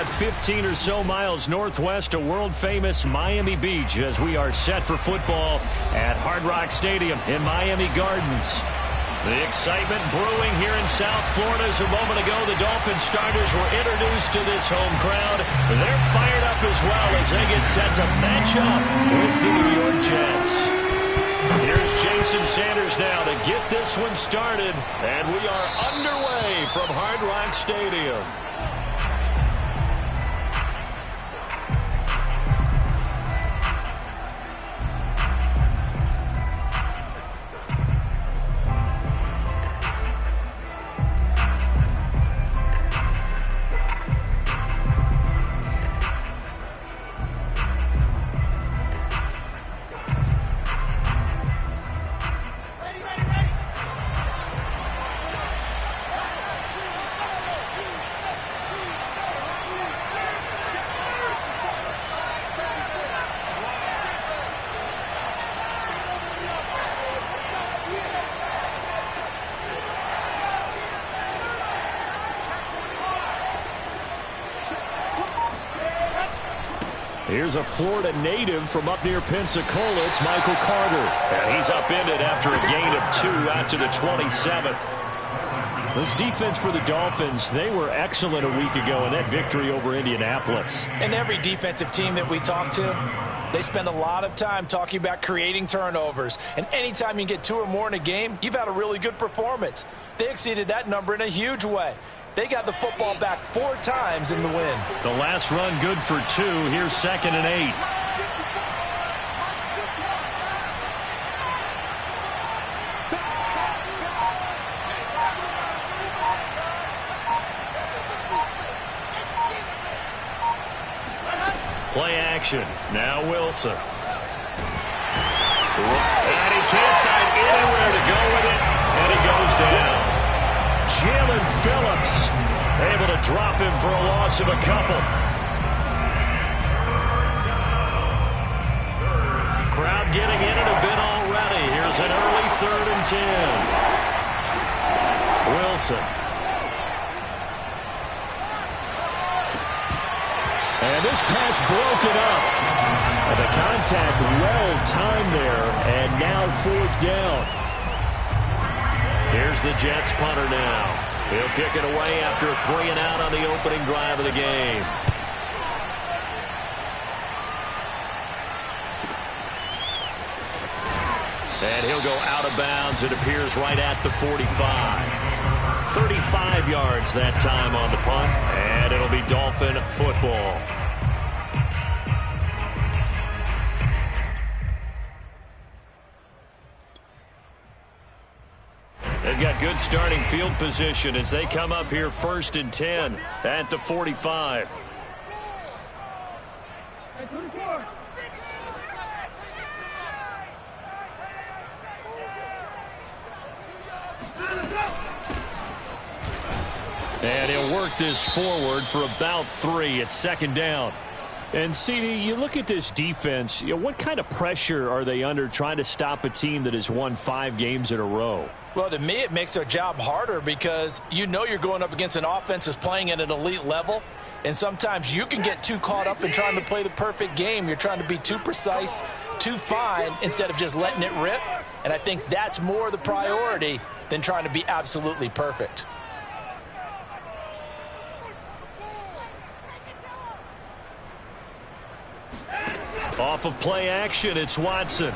about 15 or so miles northwest of world-famous Miami Beach as we are set for football at Hard Rock Stadium in Miami Gardens. The excitement brewing here in South Florida as a moment ago. The Dolphins starters were introduced to this home crowd. They're fired up as well as they get set to match up with the New York Jets. Here's Jason Sanders now to get this one started. And we are underway from Hard Rock Stadium. Here's a Florida native from up near Pensacola. It's Michael Carter. And he's upended after a gain of 2 out to the 27. This defense for the Dolphins, they were excellent a week ago in that victory over Indianapolis. And every defensive team that we talk to, they spend a lot of time talking about creating turnovers. And anytime you get 2 or more in a game, you've had a really good performance. They exceeded that number in a huge way. They got the football back 4 times in the win. The last run good for 2. Here's 2nd and 8. Play action. Now Wilson. And he can't find anywhere to go with it. And he goes down. Jalen Phillips able to drop him for a loss of a couple. Crowd getting in it a bit already. Here's an early 3rd and 10. Wilson. And this pass broken up. And the contact well timed there. And now 4th down. Here's the Jets punter now. He'll kick it away after a 3 and out on the opening drive of the game. And he'll go out of bounds. It appears right at the 45. 35 yards that time on the punt. And it'll be Dolphin football. They've got good starting field position as they come up here 1st and 10 at the 45. And he'll work this forward for about 3 at 2nd down. And, CD, you look at this defense, what kind of pressure are they under trying to stop a team that has won 5 games in a row? Well, to me, it makes their job harder because you know you're going up against an offense that's playing at an elite level. And sometimes you can get too caught up in trying to play the perfect game. You're trying to be too precise, too fine, instead of just letting it rip. And I think that's more the priority than trying to be absolutely perfect. Off of play action, it's Watson.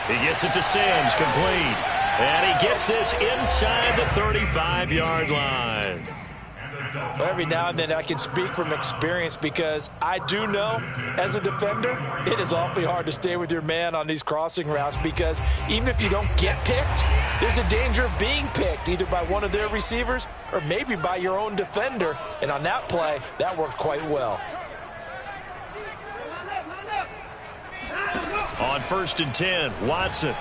He gets it to Sims, complete. And he gets this inside the 35-yard line. Well, every now and then I can speak from experience because I do know, as a defender, it is awfully hard to stay with your man on these crossing routes because even if you don't get picked, there's a danger of being picked either by one of their receivers or maybe by your own defender. And on that play, that worked quite well. On 1st and 10, Watson.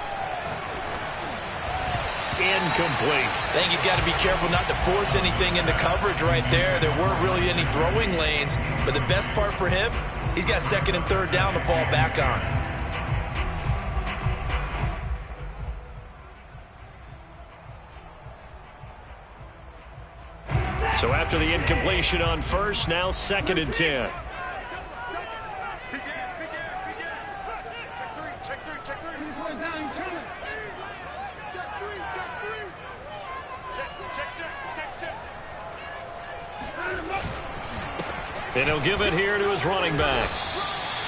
Incomplete. I think he's got to be careful not to force anything into coverage right there. There weren't really any throwing lanes, but the best part for him, he's got 2nd and 3rd down to fall back on. So after the incompletion on first, now 2nd and 10. And he'll give it here to his running back.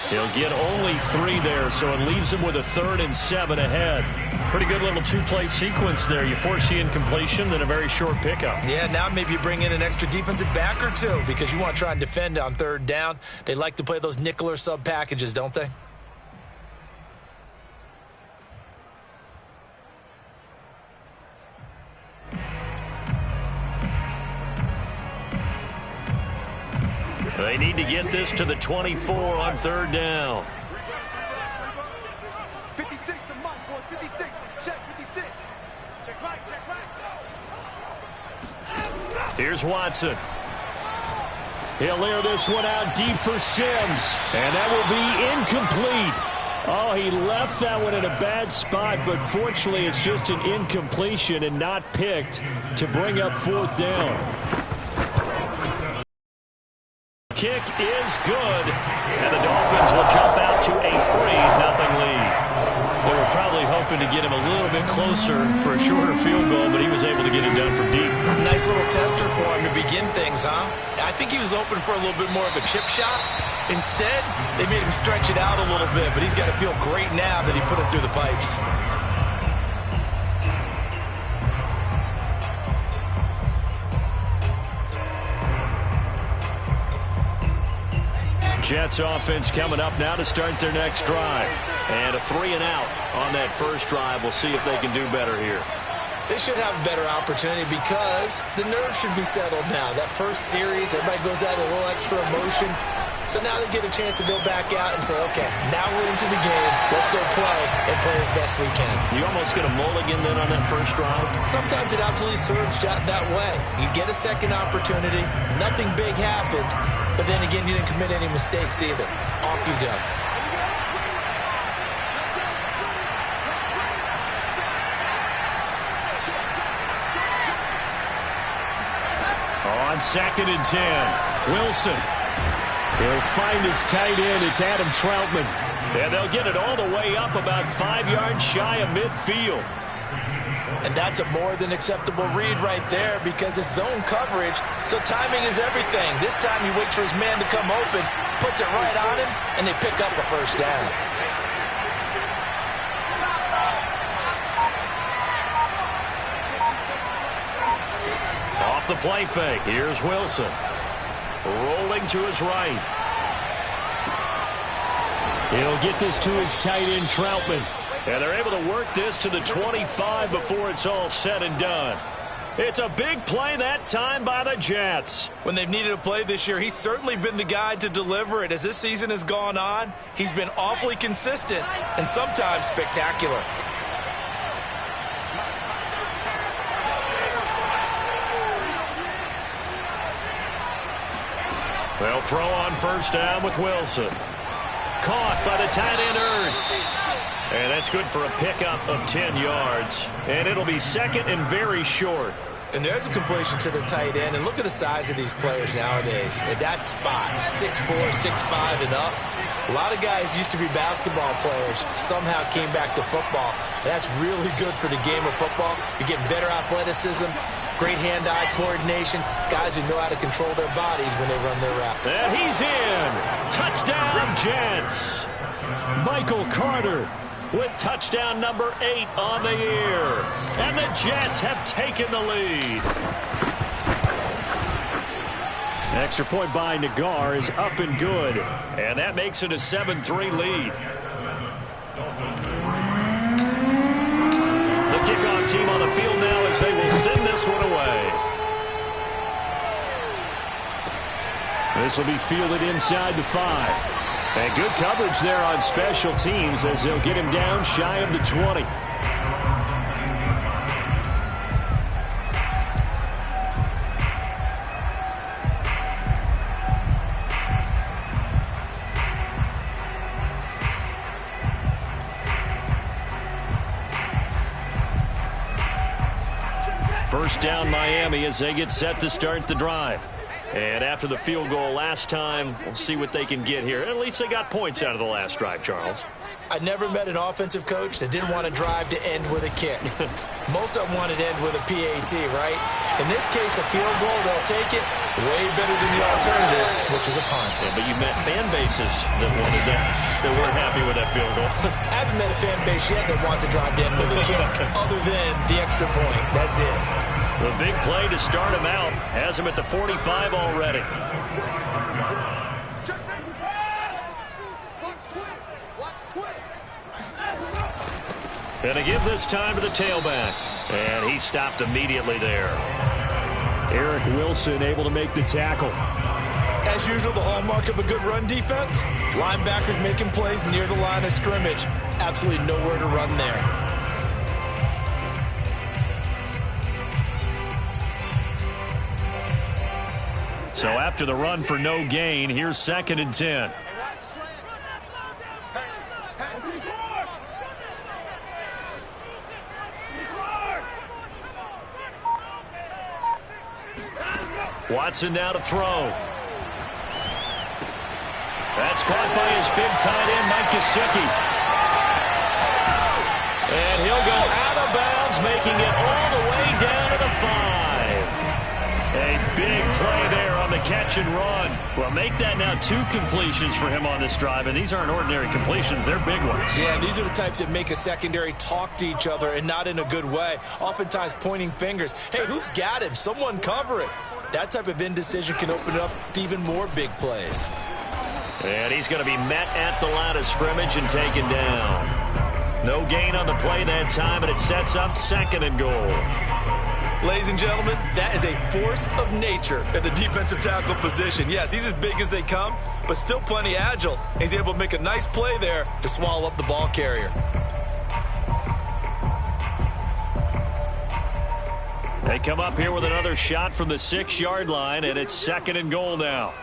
He'll get only 3 there, so it leaves him with a 3rd and 7 ahead. Pretty good little 2-play sequence there. You force the incompletion, then a very short pickup. Yeah, now maybe you bring in an extra defensive back or 2 because you want to try and defend on 3rd down. They like to play those nickel or sub packages, don't they? They need to get this to the 24 on 3rd down. 56, the mark for 56. Check 56. Check right, check right. Here's Watson. He'll air this one out deep for Sims. And that will be incomplete. Oh, he left that one in a bad spot, but fortunately it's just an incompletion and not picked to bring up 4th down. Kick is good, and the Dolphins will jump out to a 3-0 lead. They were probably hoping to get him a little bit closer for a shorter field goal, but he was able to get it done from deep. Nice little tester for him to begin things, huh? I think he was open for a little bit more of a chip shot. Instead, they made him stretch it out a little bit, but he's got to feel great now that he put it through the pipes. Jets offense coming up now to start their next drive. And a 3-and-out on that first drive. We'll see if they can do better here. They should have a better opportunity because the nerves should be settled now. That first series, everybody goes out a little extra emotion. So now they get a chance to go back out and say, okay, now we're into the game. Let's go play and play as best we can. You almost get a mulligan then on that first drive? Sometimes it absolutely serves that way. You get a second opportunity. Nothing big happened. But then again, you didn't commit any mistakes either. Off you go. On 2nd and 10, Wilson. He'll find his tight end. It's Adam Troutman. And they'll get it all the way up about 5 yards shy of midfield. And that's a more than acceptable read right there because it's zone coverage, so timing is everything. This time he waits for his man to come open, puts it right on him, and they pick up a first down. Off the play fake, here's Wilson. Rolling to his right. He'll get this to his tight end, Troutman. And they're able to work this to the 25 before it's all said and done. It's a big play that time by the Jets. When they've needed a play this year, he's certainly been the guy to deliver it. As this season has gone on, he's been awfully consistent and sometimes spectacular. They'll throw on first down with Wilson. Caught by the tight end, Rzsl. And that's good for a pickup of 10 yards. And it'll be 2nd and very short. And there's a completion to the tight end. And look at the size of these players nowadays. At that spot, 6'4", 6'5", and up. A lot of guys used to be basketball players, somehow came back to football. That's really good for the game of football. You're getting better athleticism, great hand-eye coordination, guys who know how to control their bodies when they run their route. And he's in. Touchdown, Jets. Michael Carter with touchdown number 8 on the year. And the Jets have taken the lead. Extra point by Nagar is up and good. And that makes it a 7-3 lead. The kickoff team on the field now as they will send this one away. This will be fielded inside the 5. And good coverage there on special teams as they'll get him down shy of the 20. First down Miami as they get set to start the drive. And after the field goal last time, we'll see what they can get here. At least they got points out of the last drive, Charles. I never met an offensive coach that didn't want to drive to end with a kick. Most of them wanted to end with a PAT, right? In this case, a field goal, they'll take it way better than the alternative, which is a punt. Yeah, but you've met fan bases that wanted that, that weren't happy with that field goal. I haven't met a fan base yet that wants to drive to end with a kick, other than the extra point. That's it. The big play to start him out has him at the 45 already. Going to give this time to the tailback. And he stopped immediately there. Eric Wilson able to make the tackle. As usual, the hallmark of a good run defense, linebackers making plays near the line of scrimmage. Absolutely nowhere to run there. So after the run for no gain, here's 2nd and 10. Watson now to throw. That's caught by his big tight end, Mike Gesicki. And he'll go out of bounds, making it all the way down to the 5. A big play there on the catch and run. Well, make that now 2 completions for him on this drive, and these aren't ordinary completions. They're big ones. Yeah, these are the types that make a secondary talk to each other, and not in a good way. Oftentimes pointing fingers. Hey, who's got him? Someone cover it. That type of indecision can open it up to even more big plays. And he's going to be met at the line of scrimmage and taken down. No gain on the play that time, and it sets up 2nd and goal. Ladies and gentlemen, that is a force of nature at the defensive tackle position. Yes, he's as big as they come, but still plenty agile. He's able to make a nice play there to swallow up the ball carrier. They come up here with another shot from the 6-yard line, and it's 2nd and goal now.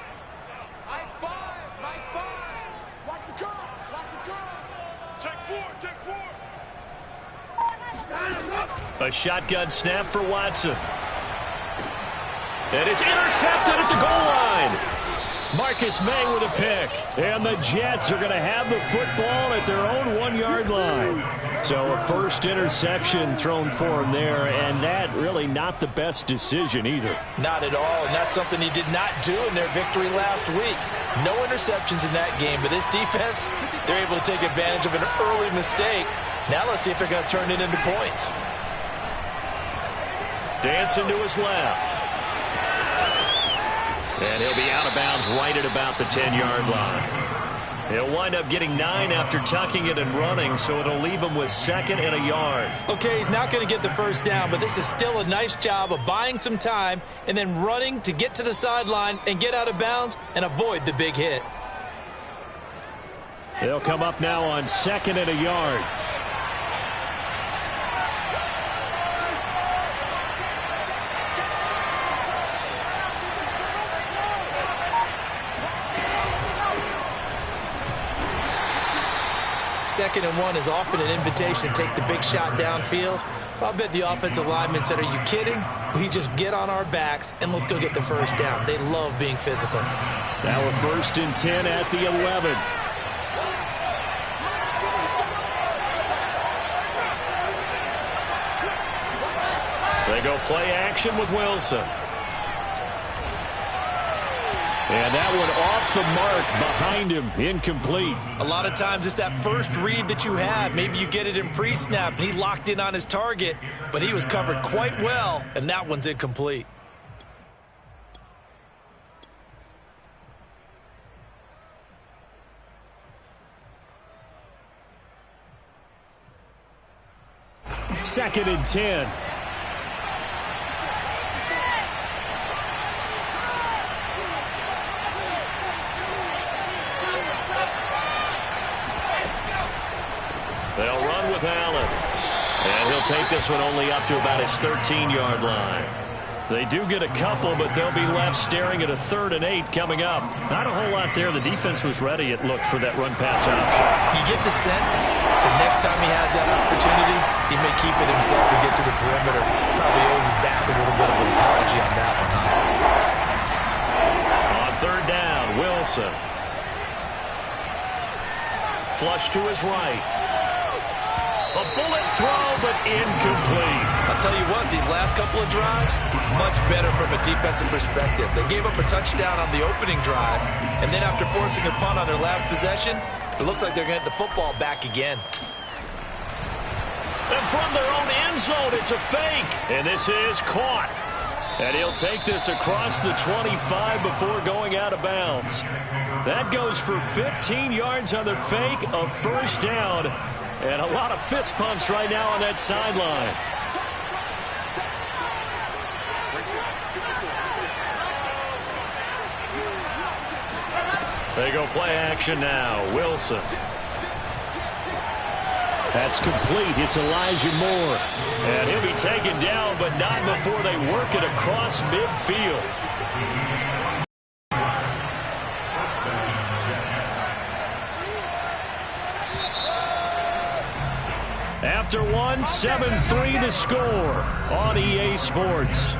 Watch the curl. Take four. A shotgun snap for Watson. And it's intercepted at the goal line. Marcus May with a pick. And the Jets are going to have the football at their own 1-yard line. So a first interception thrown for him there, and that really not the best decision either. Not at all, and that's something he did not do in their victory last week. No interceptions in that game, but this defense, they're able to take advantage of an early mistake. Now let's see if they're going to turn it into points. Dancing to his left. And he'll be out of bounds right at about the 10-yard line. He'll wind up getting 9 after tucking it and running, so it'll leave him with 2nd and a yard. Okay, he's not going to get the first down, but this is still a nice job of buying some time and then running to get to the sideline and get out of bounds and avoid the big hit. They'll come up now on 2nd and a yard. Second and 1 is often an invitation to take the big shot downfield. I'll bet the offensive lineman said, are you kidding? We just get on our backs and let's go get the first down. They love being physical. Now a 1st and 10 at the 11. They go play action with Wilson. And that one off the mark behind him, incomplete. A lot of times it's that first read that you have. Maybe you get it in pre-snap, and he locked in on his target, but he was covered quite well, and that one's incomplete. Second and 10. They'll run with Allen. And he'll take this one only up to about his 13-yard line. They do get a couple, but they'll be left staring at a 3rd and 8 coming up. Not a whole lot there. The defense was ready, it looked, for that run-pass option. You get the sense that next time he has that opportunity, he may keep it himself and get to the perimeter. Probably owes his back a little bit of an apology on that one, huh? On third down, Wilson. Flush to his right. A bullet throw, but incomplete. I'll tell you what, these last couple of drives, much better from a defensive perspective. They gave up a touchdown on the opening drive, and then after forcing a punt on their last possession, it looks like they're going to get the football back again. And from their own end zone, it's a fake. And this is caught. And he'll take this across the 25 before going out of bounds. That goes for 15 yards on the fake, a first down. And a lot of fist pumps right now on that sideline. They go play action now. Wilson. That's complete. It's Elijah Moore. And he'll be taken down, but not before they work it across midfield. After one, 7-3 the score on EA Sports.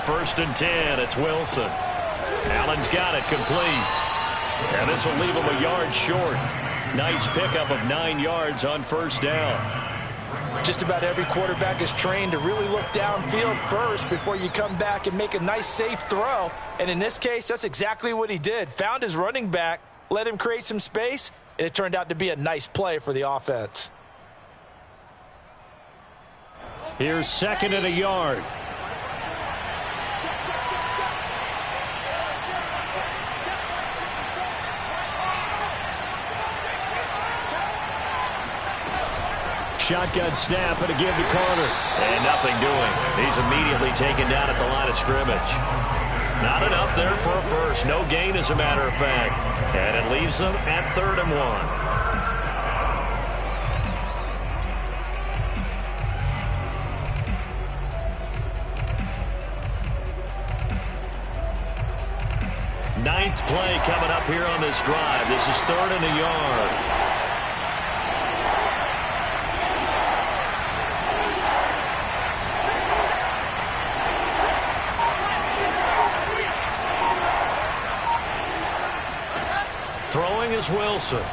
First and 10, it's Wilson. Allen's got it complete. And this will leave him a yard short. Nice pickup of 9 yards on first down. Just about every quarterback is trained to really look downfield first before you come back and make a nice, safe throw. And in this case, that's exactly what he did. Found his running back, let him create some space, and it turned out to be a nice play for the offense. Here's second and a yard. Shotgun snap and a give to Carter. And nothing doing. He's immediately taken down at the line of scrimmage. Not enough there for a first. No gain, as a matter of fact. And it leaves them at 3rd and 1. Ninth play coming up here on this drive. This is 3rd and a yard. Throwing is Wilson.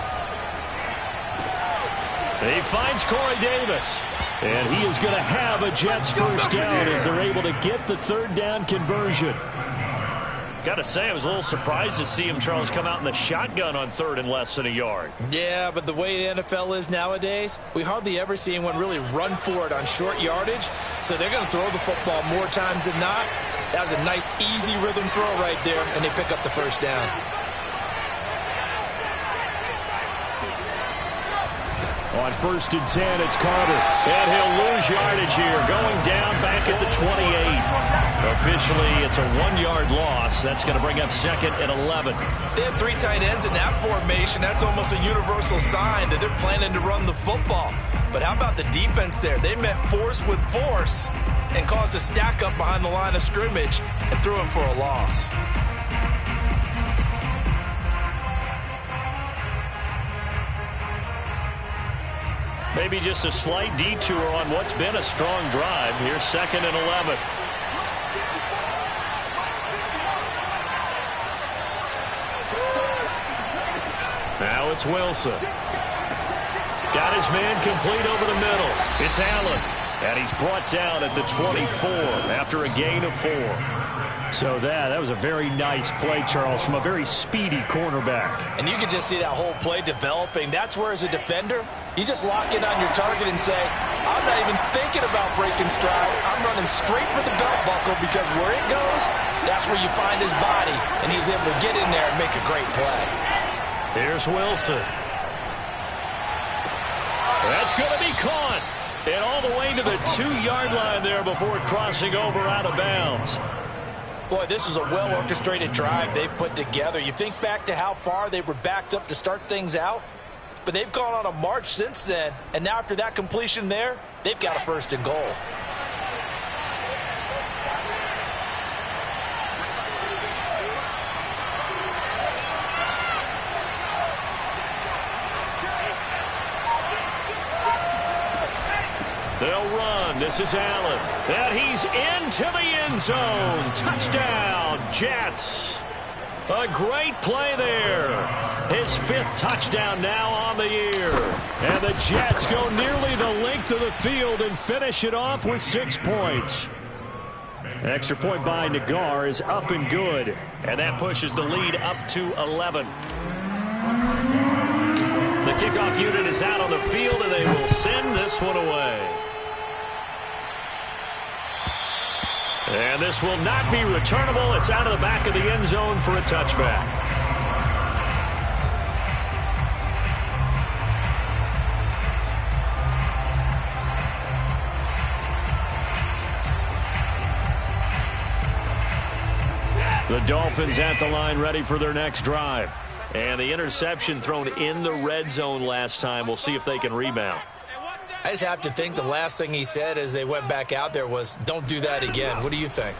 He finds Corey Davis. And he is going to have a Jets first down as they're able to get the 3rd down conversion. Got to say, I was a little surprised to see him, Charles, come out in the shotgun on 3rd and less than a yard. Yeah, but the way the NFL is nowadays, we hardly ever see anyone really run for it on short yardage. So they're going to throw the football more times than not. That was a nice, easy rhythm throw right there, and they pick up the first down. On 1st and 10, it's Carter. And he'll lose yardage here, going down back at the 28. Officially, it's a 1-yard loss. That's going to bring up 2nd and 11. They have 3 tight ends in that formation. That's almost a universal sign that they're planning to run the football. But how about the defense there? They met force with force and caused a stack up behind the line of scrimmage and threw him for a loss. Maybe just a slight detour on what's been a strong drive. Here's 2nd and 11. Now it's Wilson. Got his man complete over the middle. It's Allen. And he's brought down at the 24 after a gain of 4. So that was a very nice play, Charles, from a very speedy cornerback. And you can just see that whole play developing. That's where, as a defender, you just lock in on your target and say, I'm not even thinking about breaking stride. I'm running straight for the belt buckle, because where it goes, that's where you find his body. And he's able to get in there and make a great play. Here's Wilson. That's going to be caught. And all the way getting to the 2-yard line there before crossing over out of bounds. Boy, this is a well-orchestrated drive they've put together. You think back to how far they were backed up to start things out, but they've gone on a march since then, and now after that completion there, they've got a 1st and goal. They'll run. This is Allen. And he's into the end zone. Touchdown, Jets. A great play there. His 5th touchdown now on the year. And the Jets go nearly the length of the field and finish it off with 6 points. Extra point by Nagar is up and good. And that pushes the lead up to 11. The kickoff unit is out on the field, and they will send this one away. And this will not be returnable. It's out of the back of the end zone for a touchback. The Dolphins at the line ready for their next drive. And the interception thrown in the red zone last time. We'll see if they can rebound. I just have to think the last thing he said as they went back out there was, don't do that again. What do you think?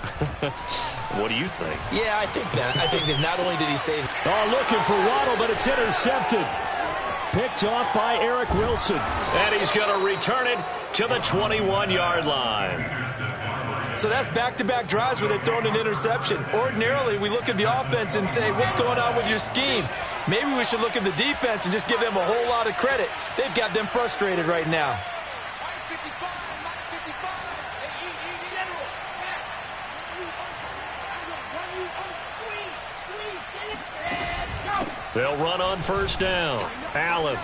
What do you think? Yeah, I think that. I think that not only did he say... Oh, looking for Waddle, but it's intercepted. Picked off by Eric Wilson. And he's going to return it to the 21-yard line. So that's back-to-back drives where they've thrown an interception. Ordinarily, we look at the offense and say, what's going on with your scheme? Maybe we should look at the defense and just give them a whole lot of credit. They've got them frustrated right now. They'll run on 1st down. Allen.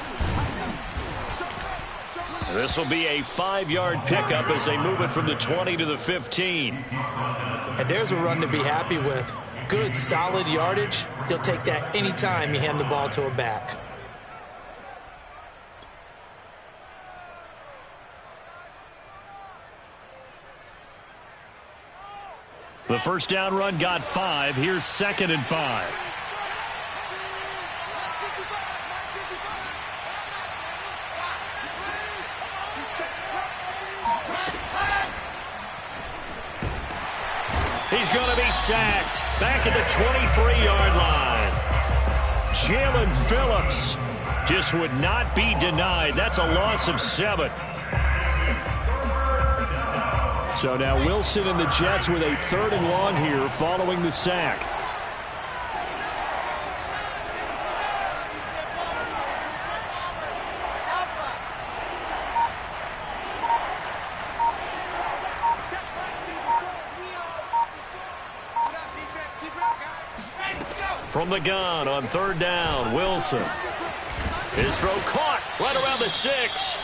This will be a 5-yard pickup as they move it from the 20 to the 15. And there's a run to be happy with. Good, solid yardage. He'll take that anytime you hand the ball to a back. The 1st down run got 5. Here's 2nd and 5. He's going to be sacked back at the 23-yard line. Jalen Phillips just would not be denied. That's a loss of 7. So now Wilson and the Jets with a 3rd and long here following the sack. From the gun on 3rd down, Wilson. His throw caught right around the 6.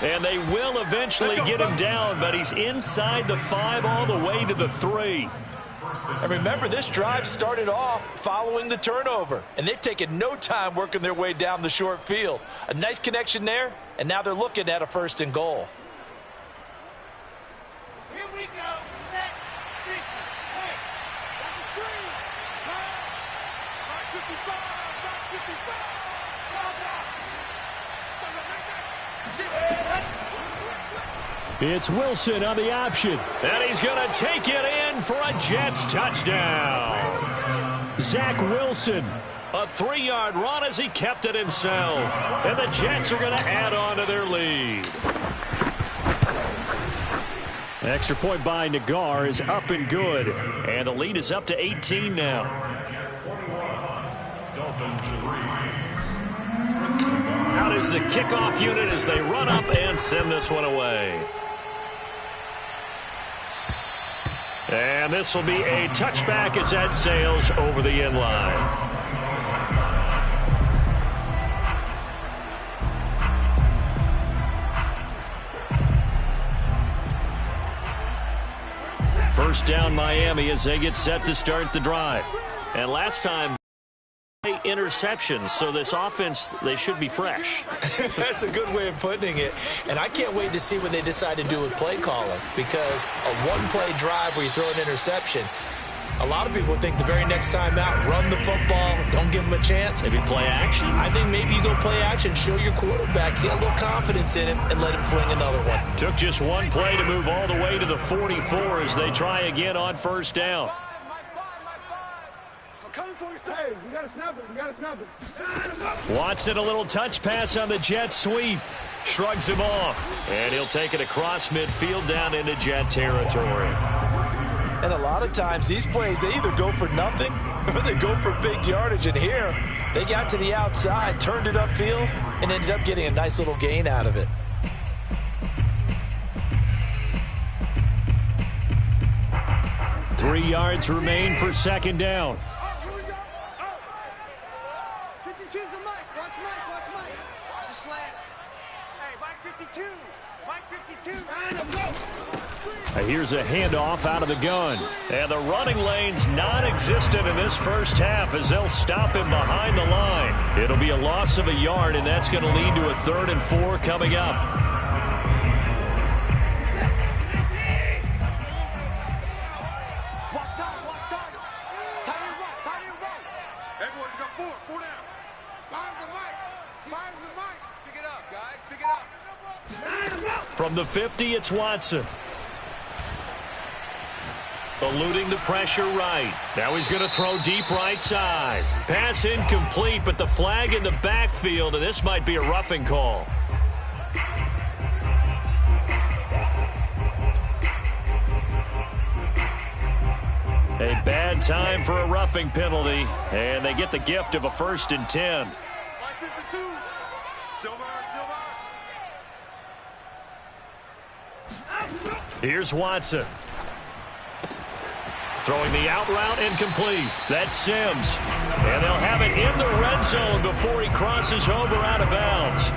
And they will eventually get him down, but he's inside the 5 all the way to the 3. And remember, this drive started off following the turnover, and they've taken no time working their way down the short field. A nice connection there, and now they're looking at a 1st and goal. Here we go. Set. 50. Hey. Watch the screen. Launch. 555. 555. It's Wilson on the option. And he's going to take it in for a Jets touchdown. Zach Wilson, a 3-yard run as he kept it himself. And the Jets are going to add on to their lead. Extra point by Nagar is up and good. And the lead is up to 18 now. Out is the kickoff unit as they run up and send this one away. And this will be a touchback as that sails over the end line. First down Miami as they get set to start the drive. And last time interceptions, so this offense, they should be fresh. That's a good way of putting it. And I can't wait to see what they decide to do with play calling, because a one-play drive where you throw an interception, a lot of people think the very next time out, run the football, don't give them a chance. Maybe play action? I think maybe you go play action, show your quarterback, get a little confidence in him, and let him fling another one. Took just one play to move all the way to the 44 as they try again on first down. Hey, we gotta snap it. We gotta snap it. Watson, a little touch pass on the jet sweep. Shrugs him off. And he'll take it across midfield down into Jet territory. And a lot of times these plays, they either go for nothing or they go for big yardage. And here, they got to the outside, turned it upfield, and ended up getting a nice little gain out of it. Three yards remain for second down. Here's a handoff out of the gun. And the running lane's non-existent in this first half as they'll stop him behind the line. It'll be a loss of a yard, and that's going to lead to a 3rd and 4 coming up. From the 50, it's Watson. Eluding the pressure right. Now he's going to throw deep right side. Pass incomplete, but the flag in the backfield, and this might be a roughing call. A bad time for a roughing penalty, and they get the gift of a 1st and 10. Here's Watson. Throwing the out route incomplete. That's Sims. And they'll have it in the red zone before he crosses over out of bounds.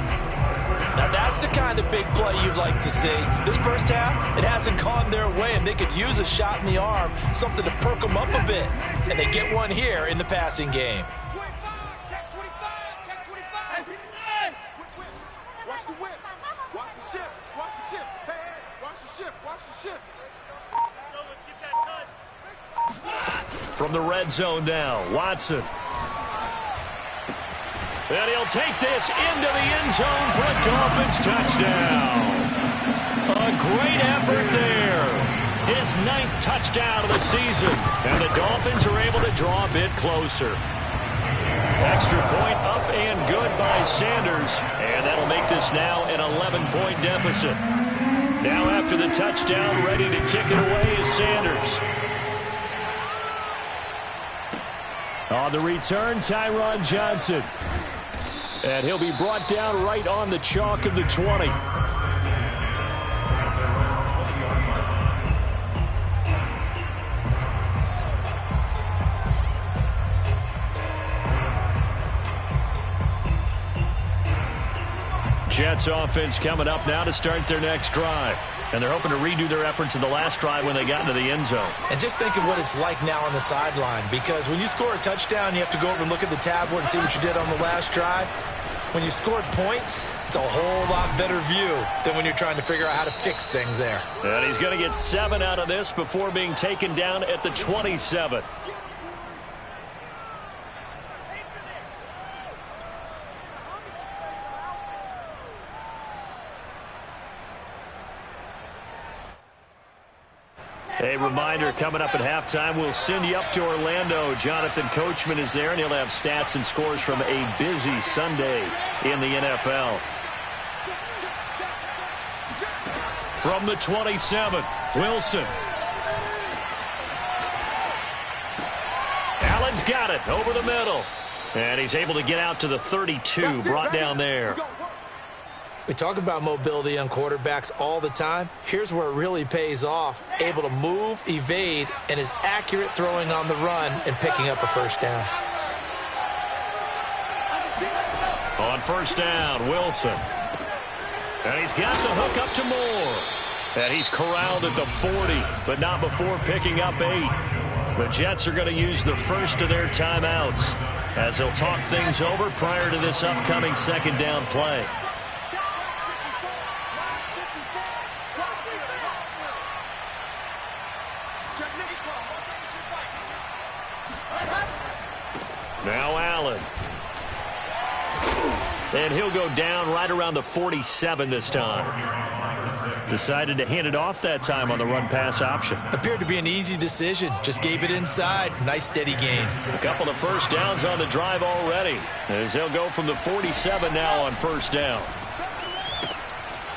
Now that's the kind of big play you'd like to see. This first half, it hasn't gone their way, and they could use a shot in the arm, something to perk them up a bit. And they get one here in the passing game. 25, check 25, check 25. Watch the whip. Watch the shift. Watch the shift. Hey, watch the shift. Watch the shift. Let's get that touch. From the red zone now, Watson. And he'll take this into the end zone for a Dolphins touchdown. A great effort there. His 9th touchdown of the season. And the Dolphins are able to draw a bit closer. Extra point up and good by Sanders. And that'll make this now an 11-point deficit. Now after the touchdown, ready to kick it away is Sanders. On the return, Tyron Johnson. And he'll be brought down right on the chalk of the 20. Jets offense coming up now to start their next drive. And they're hoping to redo their efforts in the last drive when they got into the end zone. And just think of what it's like now on the sideline, because when you score a touchdown, you have to go over and look at the tablet and see what you did on the last drive. When you scored points, it's a whole lot better view than when you're trying to figure out how to fix things there. And he's going to get 7 out of this before being taken down at the 27. A reminder, coming up at halftime, we'll send you up to Orlando. Jonathan Coachman is there, and he'll have stats and scores from a busy Sunday in the NFL. From the 27, Wilson. Allen's got it over the middle. And he's able to get out to the 32, brought down there. We talk about mobility on quarterbacks all the time. Here's where it really pays off. Able to move, evade, and is accurate throwing on the run and picking up a first down. On first down, Wilson. And he's got the hook up to Moore. And he's corralled at the 40, but not before picking up 8. The Jets are going to use the first of their timeouts. as they'll talk things over prior to this upcoming second down play. Now Allen. And he'll go down right around the 47 this time. Decided to hand it off that time on the run-pass option. Appeared to be an easy decision. Just gave it inside. Nice steady gain. A couple of first downs on the drive already, as they'll go from the 47 now on first down.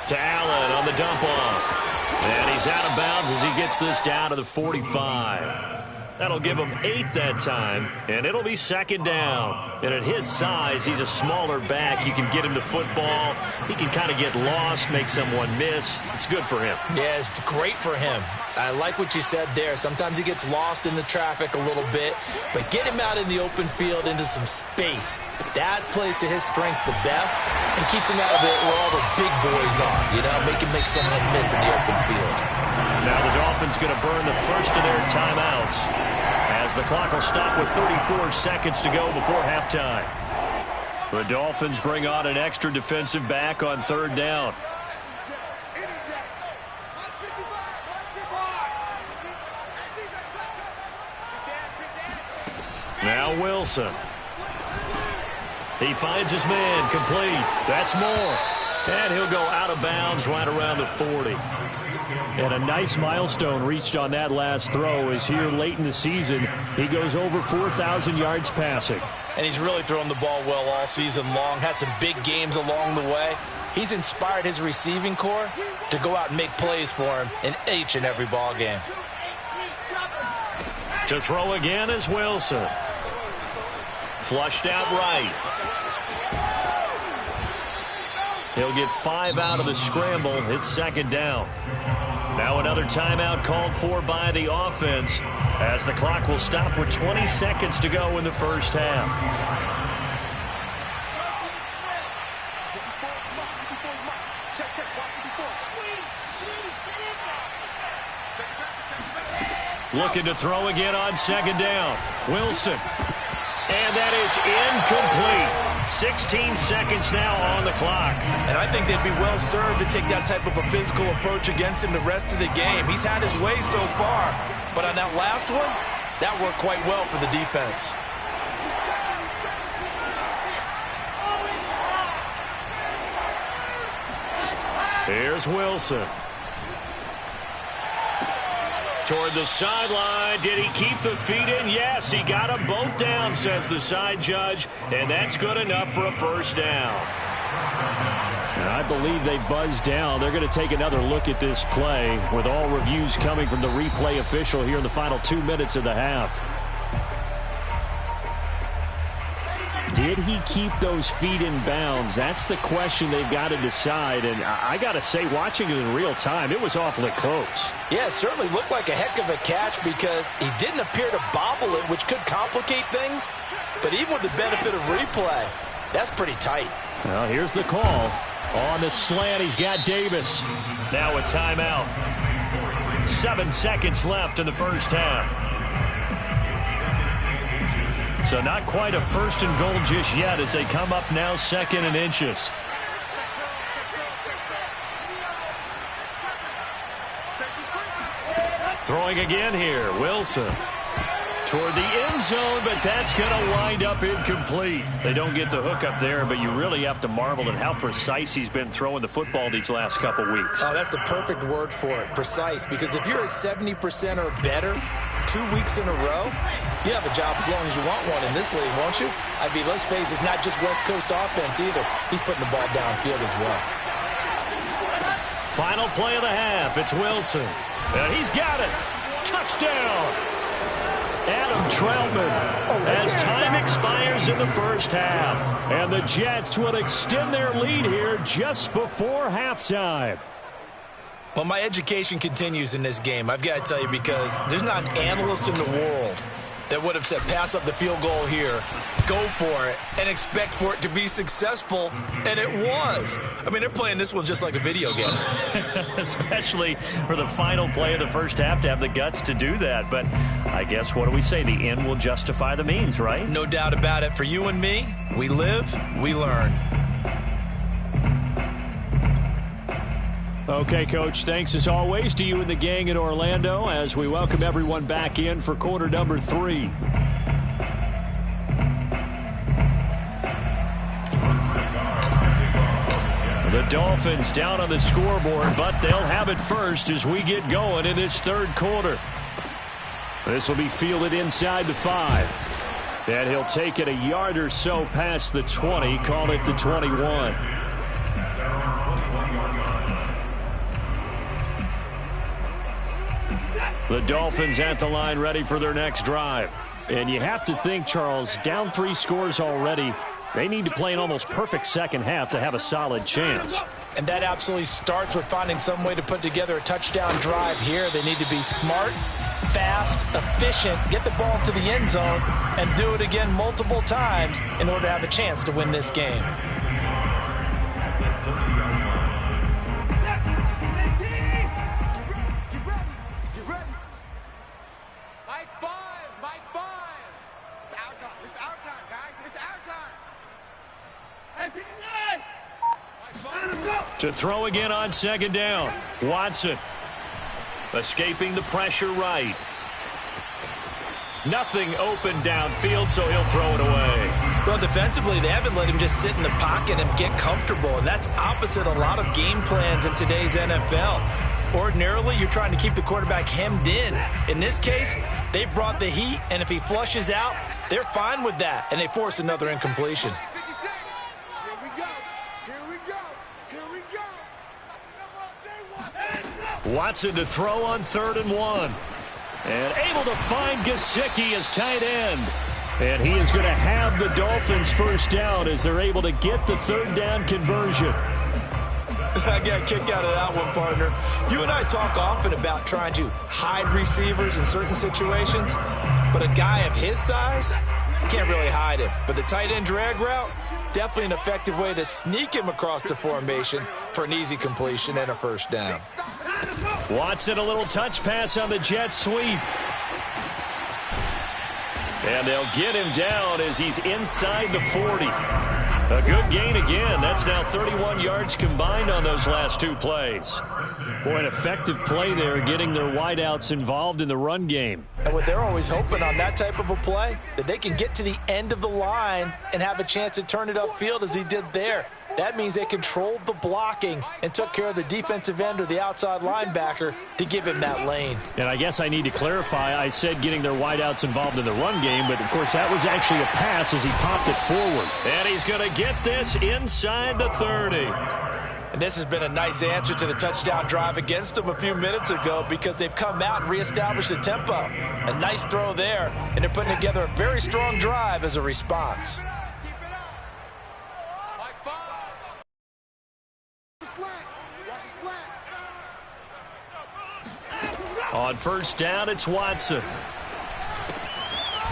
To Allen on the dump off. And he's out of bounds as he gets this down to the 45. That'll give him 8 that time, and it'll be second down. And at his size, he's a smaller back. You can get him the football. He can kind of get lost, make someone miss. It's good for him. Yeah, it's great for him. I like what you said there. Sometimes he gets lost in the traffic a little bit, but get him out in the open field into some space. That plays to his strengths the best and keeps him out of it where all the big boys are. You know, make someone miss in the open field. Now the Dolphins going to burn the first of their timeouts, as the clock will stop with 34 seconds to go before halftime. The Dolphins bring on an extra defensive back on third down. Now Wilson. He finds his man, complete. That's more. And he'll go out of bounds right around the 40. And a nice milestone reached on that last throw, as here late in the season, he goes over 4,000 yards passing. And he's really thrown the ball well all season long, had some big games along the way. He's inspired his receiving corps to go out and make plays for him in each and every ball game. To throw again is Wilson. Flushed out right. He'll get 5 out of the scramble. It's second down. Now another timeout called for by the offense, as the clock will stop with 20 seconds to go in the first half. Looking to throw again on second down. Wilson. And that is incomplete. 16 seconds now on the clock. And I think they'd be well served to take that type of a physical approach against him the rest of the game. He's had his way so far. But on that last one, that worked quite well for the defense. Here's Wilson. Toward the sideline. Did he keep the feet in? Yes, he got them both down, says the side judge, and that's good enough for a first down. And I believe they buzzed down. They're going to take another look at this play, with all reviews coming from the replay official here in the final 2 minutes of the half. Did he keep those feet in bounds? That's the question they've got to decide. And I got to say, watching it in real time, it was awfully close. Yeah, it certainly looked like a heck of a catch, because he didn't appear to bobble it, which could complicate things. But even with the benefit of replay, that's pretty tight. Well, here's the call. On the slant, he's got Davis. Now a timeout. 7 seconds left in the first half. So not quite a first and goal just yet, as they come up now second and inches. Throwing again here, Wilson. Toward the end zone, but that's going to wind up incomplete. They don't get the hook up there, but you really have to marvel at how precise he's been throwing the football these last couple weeks. Oh, that's the perfect word for it, precise, because if you're at 70% or better 2 weeks in a row, you have a job as long as you want one in this league, won't you? I mean, let's face it, it's not just West Coast offense either. He's putting the ball downfield as well. Final play of the half. It's Wilson. And he's got it. Touchdown. Adam Troutman, as time expires in the first half. And the Jets will extend their lead here just before halftime. Well, my education continues in this game, I've got to tell you, because there's not an analyst in the world that would have said pass up the field goal here, go for it, and expect for it to be successful, and it was. I mean, they're playing this one just like a video game. Especially for the final play of the first half to have the guts to do that. But I guess, what do we say? The end will justify the means, right? No doubt about it. For you and me, we live, we learn. Okay, Coach, thanks as always to you and the gang in Orlando as we welcome everyone back in for quarter number 3. The Dolphins down on the scoreboard, but they'll have it first as we get going in this third quarter. This will be fielded inside the 5. And he'll take it a yard or so past the 20, call it the 21. The Dolphins at the line ready for their next drive. And you have to think, Charles, down 3 scores already. They need to play an almost perfect second half to have a solid chance. And that absolutely starts with finding some way to put together a touchdown drive here. They need to be smart, fast, efficient, get the ball to the end zone, and do it again multiple times in order to have a chance to win this game. To throw again on second down. Watson escaping the pressure right. Nothing open downfield, so he'll throw it away. Well, defensively, they haven't let him just sit in the pocket and get comfortable, and that's opposite a lot of game plans in today's NFL. Ordinarily, you're trying to keep the quarterback hemmed in. In this case, they brought the heat, and if he flushes out, they're fine with that, and they force another incompletion. Watson to throw on 3rd and 1. And able to find Gesicki as tight end. And he is going to have the Dolphins first down as they're able to get the 3rd down conversion. I got a kick out of that one, partner. You and I talk often about trying to hide receivers in certain situations, but a guy of his size, you can't really hide him. But the tight end drag route, definitely an effective way to sneak him across the formation for an easy completion and a first down. Watson, a little touch pass on the jet sweep. And they'll get him down as he's inside the 40. A good gain again. That's now 31 yards combined on those last 2 plays. Boy, an effective play there, getting their wideouts involved in the run game. And what they're always hoping on that type of a play, that they can get to the end of the line and have a chance to turn it upfield as he did there. That means they controlled the blocking and took care of the defensive end or the outside linebacker to give him that lane. And I guess I need to clarify, I said getting their wideouts involved in the run game, but of course that was actually a pass as he popped it forward. And he's going to get this inside the 30. And this has been a nice answer to the touchdown drive against them a few minutes ago because they've come out and reestablished the tempo. A nice throw there, and they're putting together a very strong drive as a response. On first down, it's Watson.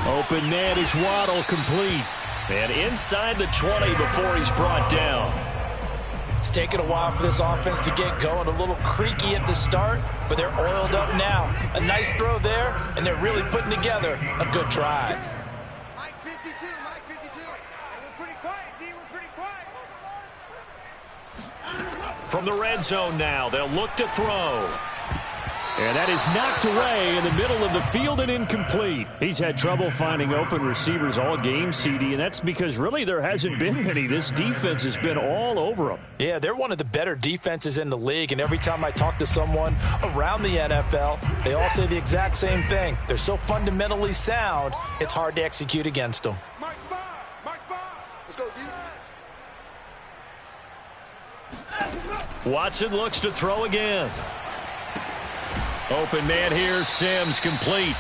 Open man is Waddle, complete. And inside the 20 before he's brought down. It's taken a while for this offense to get going. A little creaky at the start, but they're oiled up now. A nice throw there, and they're really putting together a good drive. Mike 52, Mike 52. We're pretty quiet, D. We're pretty quiet. From the red zone now, they'll look to throw. And that is knocked away in the middle of the field and incomplete. He's had trouble finding open receivers all game, CD, and that's because really there hasn't been many. This defense has been all over them. Yeah, they're one of the better defenses in the league, and every time I talk to someone around the NFL, they all say the exact same thing. They're so fundamentally sound, it's hard to execute against them. Mike 5, Mike 5. Let's go, D. Watson looks to throw again. Open man here, Sims, complete.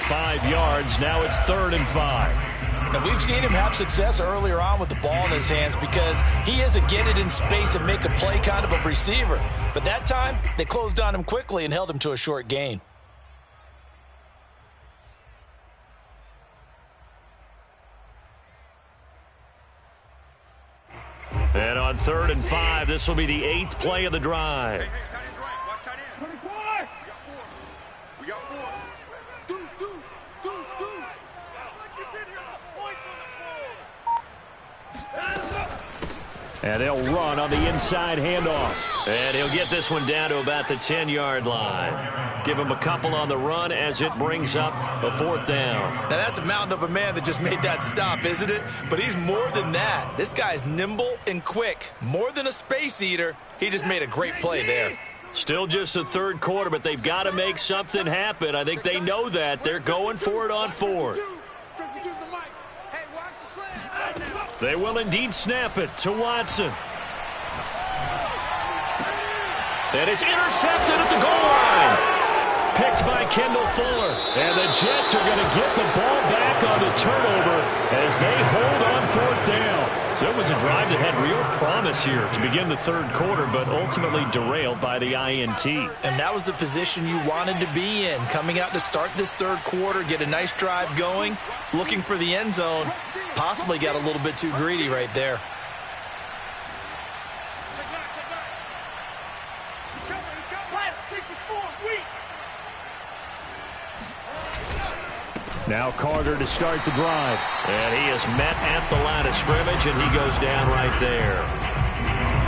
5 yards, now it's 3rd and 5. Now, we've seen him have success earlier on with the ball in his hands because he is a get it in space and make a play kind of a receiver. But that time, they closed on him quickly and held him to a short gain. On 3rd and 5, this will be the 8th play of the drive. Hey, tight end's right. Watch tight end. 24. We got 4. Deuce. And they'll run on the inside handoff. And he'll get this one down to about the 10-yard line. Give him a couple on the run as it brings up a 4th down. Now, that's a mountain of a man that just made that stop, isn't it? But he's more than that. This guy's nimble and quick. More than a space eater. He just made a great play there. Still just the 3rd quarter, but they've got to make something happen. I think they know that. They're going for it on 4th. They will indeed snap it to Watson. And it's intercepted at the goal line. Picked by Kendall Fuller. And the Jets are going to get the ball back on the turnover as they hold on 4th down. So it was a drive that had real promise here to begin the 3rd quarter, but ultimately derailed by the INT. And that was the position you wanted to be in. Coming out to start this 3rd quarter, get a nice drive going, looking for the end zone. Possibly got a little bit too greedy right there. Now Carter to start the drive. And he is met at the line of scrimmage, and he goes down right there.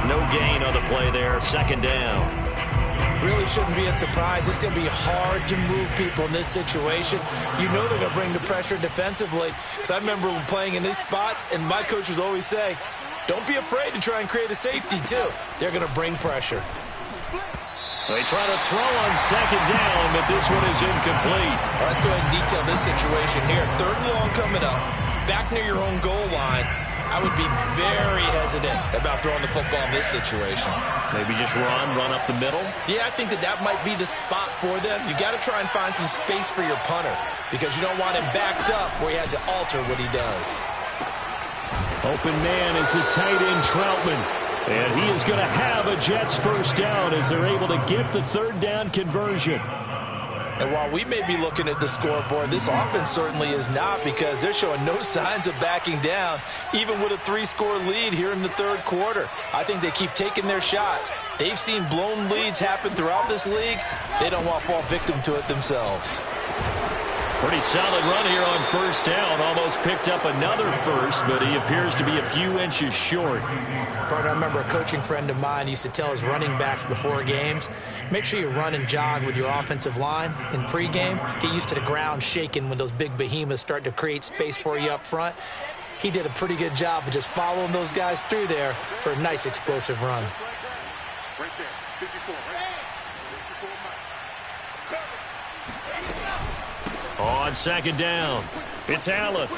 No gain on the play there. 2nd down. Really shouldn't be a surprise. It's going to be hard to move people in this situation. You know they're going to bring the pressure defensively. Because I remember playing in these spots, and my coach would always say, don't be afraid to try and create a safety, too. They're going to bring pressure. They try to throw on 2nd down, but this one is incomplete. All right, let's go ahead and detail this situation here. 3rd and long coming up. Back near your own goal line. I would be very hesitant about throwing the football in this situation. Maybe just run up the middle? Yeah, I think that might be the spot for them. You got to try and find some space for your punter because you don't want him backed up where he has to alter what he does. Open man is the tight end Troutman. And he is going to have a Jets 1st down as they're able to get the 3rd down conversion. And while we may be looking at the scoreboard, this offense certainly is not because they're showing no signs of backing down, even with a 3-score lead here in the 3rd quarter. I think they keep taking their shots. They've seen blown leads happen throughout this league. They don't want to fall victim to it themselves. Pretty solid run here on 1st down. Almost picked up another first, but he appears to be a few inches short. Partner, I remember a coaching friend of mine used to tell his running backs before games, make sure you run and jog with your offensive line in pregame. Get used to the ground shaking when those big behemoths start to create space for you up front. He did a pretty good job of just following those guys through there for a nice explosive run. Right there, 54, right? 54 On 2nd down, it's Allen.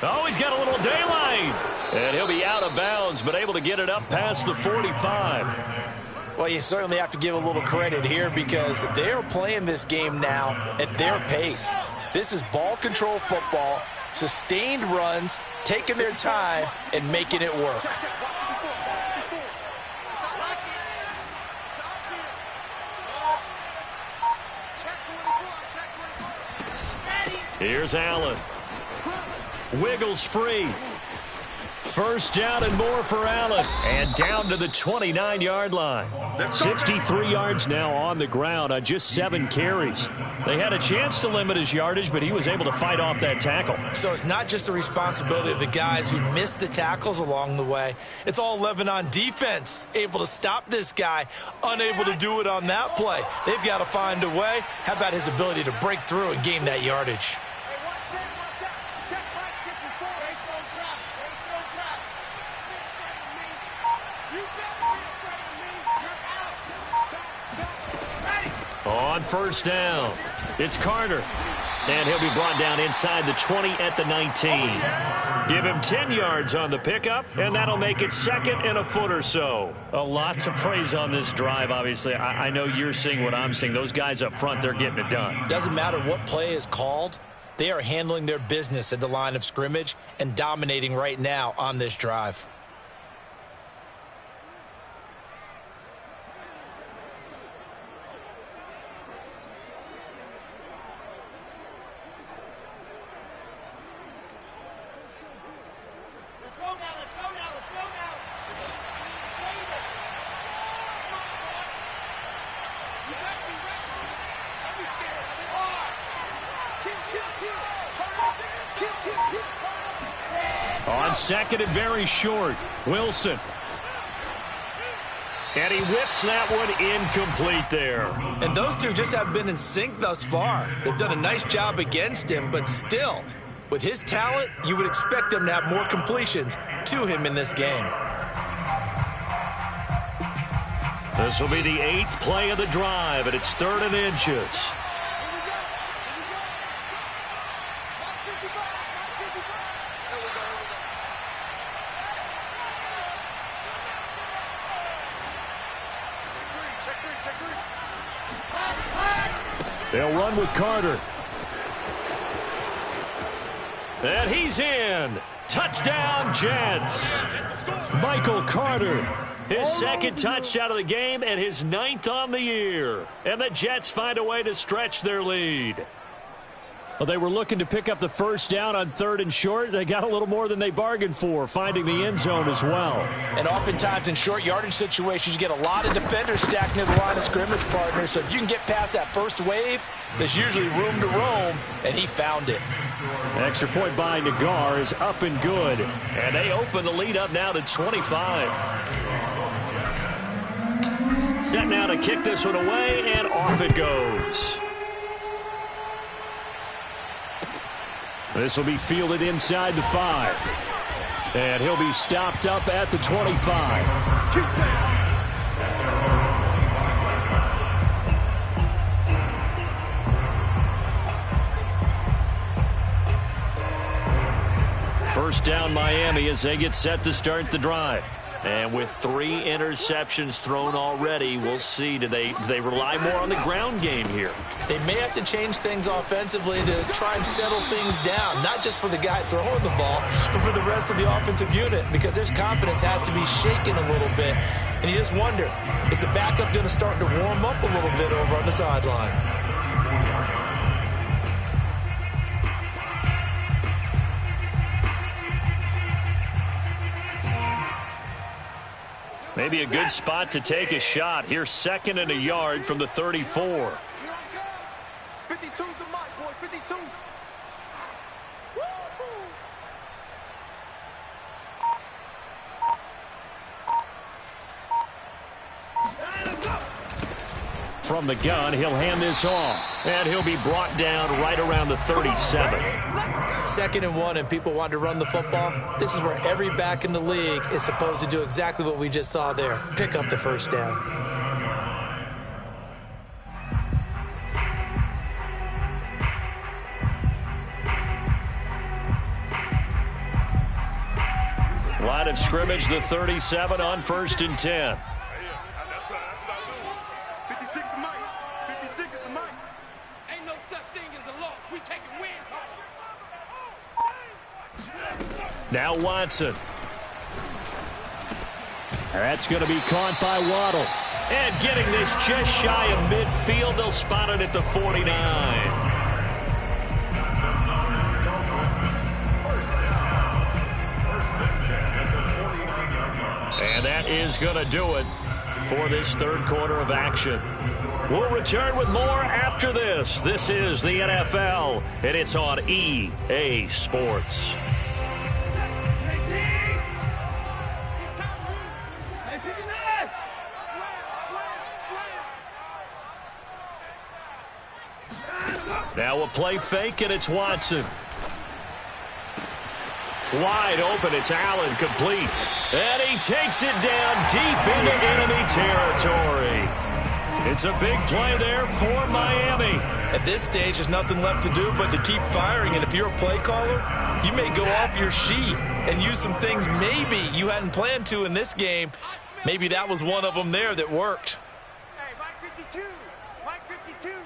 Oh, he's got a little daylight. And he'll be out of bounds, but able to get it up past the 45. Well, you certainly have to give a little credit here because they are playing this game now at their pace. This is ball control football, sustained runs, taking their time, and making it work. Here's Allen. Wiggles free. 1st down and more for Allen. And down to the 29-yard line. 63 yards now on the ground on just 7 carries. They had a chance to limit his yardage, but he was able to fight off that tackle. So it's not just the responsibility of the guys who missed the tackles along the way. It's all 11 on defense, able to stop this guy, unable to do it on that play. They've got to find a way. How about his ability to break through and gain that yardage? On 1st down, it's Carter. And he'll be brought down inside the 20 at the 19. Give him 10 yards on the pickup, and that'll make it 2nd and a foot or so. A lot to praise on this drive, obviously. I know you're seeing what I'm seeing. Those guys up front, they're getting it done. Doesn't matter what play is called. They are handling their business at the line of scrimmage and dominating right now on this drive. On second and very short, Wilson. And he whips that one incomplete there. And those two just haven't been in sync thus far. They've done a nice job against him, but still, with his talent, you would expect them to have more completions to him in this game. This will be the 8th play of the drive, and it's 3rd and inches. They'll run with Carter. And he's in. Touchdown, Jets. Michael Carter. His 2nd touchdown of the game and his 9th on the year. And the Jets find a way to stretch their lead. Well, they were looking to pick up the first down on 3rd and short. They got a little more than they bargained for, finding the end zone as well. And oftentimes in short yardage situations, you get a lot of defenders stacked near the line of scrimmage, partner. So if you can get past that first wave, there's usually room to roam, and he found it. An extra point by Nagar is up and good. And they open the lead up now to 25. Set now to kick this one away, and off it goes. This will be fielded inside the 5. And he'll be stopped up at the 25. First down Miami as they get set to start the drive. And with 3 interceptions thrown already, we'll see. Do they rely more on the ground game here? They may have to change things offensively to try and settle things down, not just for the guy throwing the ball, but for the rest of the offensive unit, because their confidence has to be shaken a little bit. And you just wonder, is the backup going to start to warm up a little bit over on the sideline? Maybe a good spot to take a shot. Here's 2nd and a yard from the 34. 52's the mic, boys. 52. From the gun, he'll hand this off. And he'll be brought down right around the 37. 2nd and 1, and people want to run the football. This is where every back in the league is supposed to do exactly what we just saw there. Pick up the first down. Line of scrimmage, the 37 on 1st and 10. Now Watson. That's going to be caught by Waddle. And getting this just shy of midfield, they'll spot it at the 49. And that is going to do it for this 3rd quarter of action. We'll return with more after this. This is the NFL, and it's on EA Sports. Now a play fake, and it's Watson. Wide open, it's Allen, complete. And he takes it down deep into enemy territory. It's a big play there for Miami. At this stage, there's nothing left to do but to keep firing. And if you're a play caller, you may go off your sheet and use some things maybe you hadn't planned to in this game. Maybe that was one of them there that worked. Hey, Mike 52. Mike 52.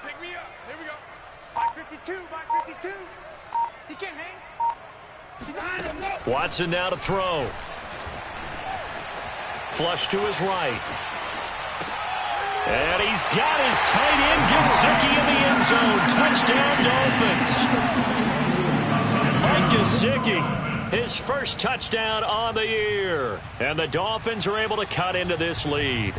Pick me up. Here we go. Mike 52. Mike 52. He can't hang. Watson now to throw. Flush to his right. And he's got his tight end, Gesicki, in the end zone. Touchdown, Dolphins. Mike Gesicki, his first touchdown on the year. And the Dolphins are able to cut into this lead.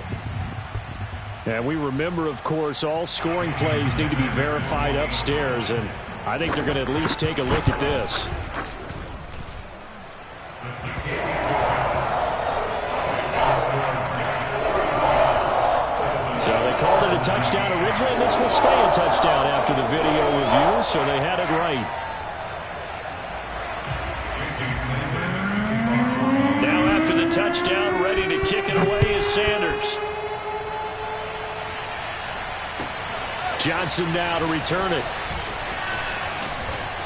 And we remember, of course, all scoring plays need to be verified upstairs. And I think they're going to at least take a look at this. touchdown originally, and this will stay a touchdown after the video review, so they had it right. Now after the touchdown, ready to kick it away is Sanders. Johnson now to return it.